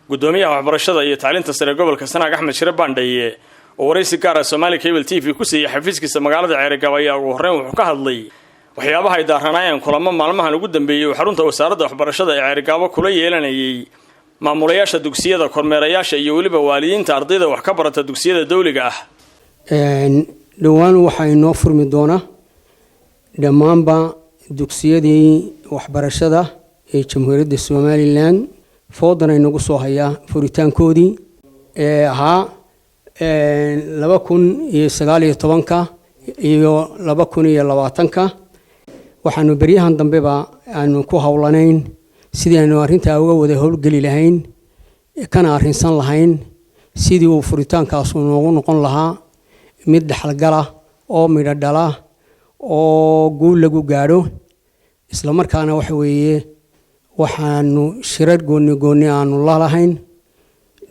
gudoomiyaha waxbarashada iyo tacliinta sare gobolka Sanaag Axmed Shire Bandhaye oo waraysi gaar ah Somali Cable TV ku siiyay xafiiskiisa magaalada Ceerigaba ayaa ugu horreyn wuxuu ka hadlay waxyaabaha ay daaranayeen kulamo maalmahan ugu dambeeyay xarunta wasaaradda waxbarashada ee Ceerigaba kula yeelanayay maamulayaasha dugsiyada kormeerayaasha iyo waliba waalidiinta ardayda wax ka barata dugsiyada dawliga ah dhawaan waxa inoo furmi doona dhamaanba dugsiyadii waxbarashada ee Jamhuuriyadda Somaliland foodana inagu soo haya furitaankoodii ahaa 2019 iyo 2020 waxaanu bariyahan dambe aanu ku hawlanayn sidii aanu arinta uga wada howlgali lahayn kana arinsan lahayn sidii uu furitaankaas noogu noqon lahaa mid dhaxalgala oo midho dhala oo guul lagu gaadho isla markaana waxa weeye waxaanu shirar gooni aanu lahayn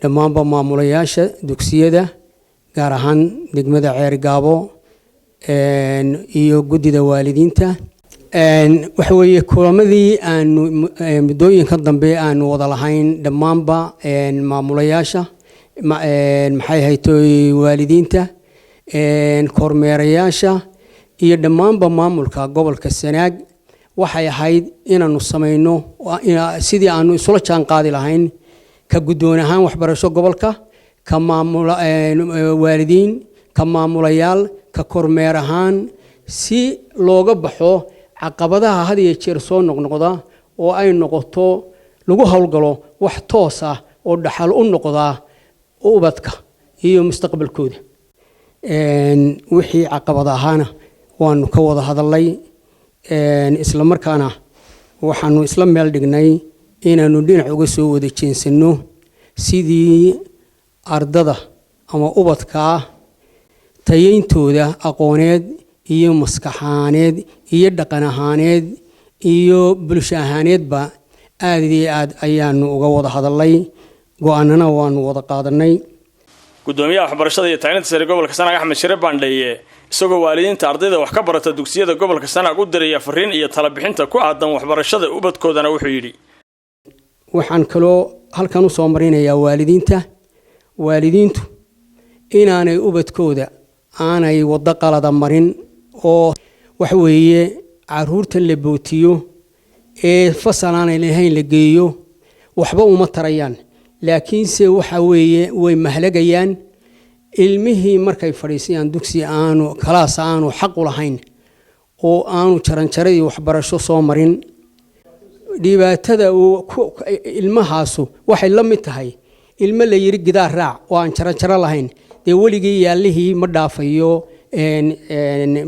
dhammaanba maamulayaasha dugsiyada gaar ahaan degmada Ceerigaba iyo gudida waalidiinta waxa weeye kulamadii aanu midooyinka dambe aanu wada lahayn dhammaanba maamulayaasha maxay haytay waalidiinta kormeerayaasha iyo dhammaanba maamulka gobolka Sanaag waxay ahayd inaanu sameeyno sidii aanu isla jaan qaadi lahayn ka gudoon ahaan waxbarasho gobolka ka maamul waalidiin ka maamulayaal ka kormeer ahaan si looga baxo caqabadaha had iyo jeer soo noqnoqda oo ay noqoto lagu hawlgalo wax toos ah oo dhaxal u noqda ubadka iyo mustaqbalkooda wixii caqabadahaana waanu ka wada hadalay isla markaana waxaanu isla meel dhignay inaanu dhinac uga soo wada jeensano sidii ardada ama ubadka tayintooda aqooneed iyo maskaxaaneed iyo dhaqan ahaaneed iyo bulsho ahaaneedba aad iyo aad ayaanu uga wada hadalay go'aanana waanu wada qaadanay gudoomiyaha waxbarashada iyo tacliinta sare gobolka Sanaag Axmed Shire Bandhaye isagoo waalidiinta ardayda wax ka barata dugsiyada gobolka Sanaag u diray fariin iyo talo bixinta ku aadan waxbarashada ubadkoodana wuxuu yiri waxaan kaloo halkan u soo marinayaa waalidiintu inaanay ubadkooda aanay wada qalada marin oo wax weeye caruurta la bootiyo ee fasalaan lahayn la geeyo waxba uma tarayaan laakiin se waxa weeye way mahlagayaan ilmihii markay fadhiisayaan dugsi aanu kalaas aanu xaq u lahayn oo aanu jaranjaradii waxbarasho soo marin dhibaatada ilmahaasu waxay la mid tahay ilmo la yiri gidaar raac oo aan jaranjaro lahayn de waligii yaalihii ma dhaafayo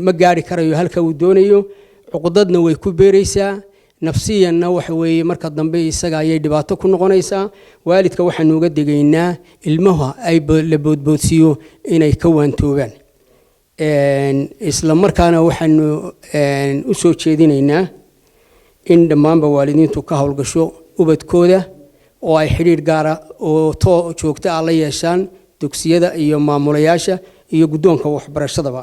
ma gaari karayo halka uu doonayo cuqdadna way ku beeraysaa nafsiyanna waxa weeye marka dambe isaga ayay dhibaato ku noqonaysaa waalidka waxaanu uga degaynaa ilmaha ay la boodboodsiyo inay ka waantoobaan isla markaana waxaanu u soo jeedinaynaa in dhammaanba waalidiintu ka hawlgasho ubadkooda oo ay xiriir gaar ah oo joogto ah la yeeshaan dugsiyada iyo maamulayaasha iyo gudoonka waxbarashadaba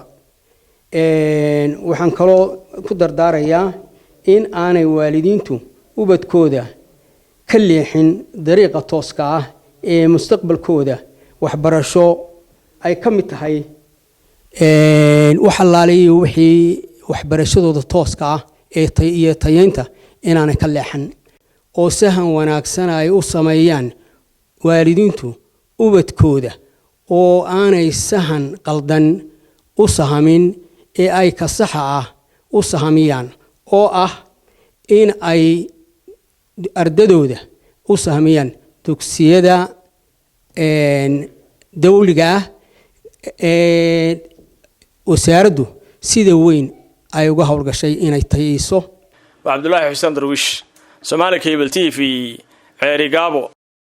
waxaan kaloo ku dardaarayaa in aanay waalidiintu ubadkooda ka leexin dariiqa tooska ah ee mustaqbalkooda waxbarasho ay ka mid tahay waxa laaliyo wixii waxbarashadooda tooska ah ee iyo tayeynta inaanay ka leexan oo sahan wanaagsan ay u sameeyaan waalidiintu ubadkooda oo aanay sahan qaldan u sahamin ee ay ka sax ah u sahamiyaan oo ah in ay ardadooda u sahamiyaan dugsiyada dawliga ah wasaaraddu sida weyn ay uga hawlgashay inay tayiso Abdullaahi Xuseen Darwish Somali Cable TV Ceerigaba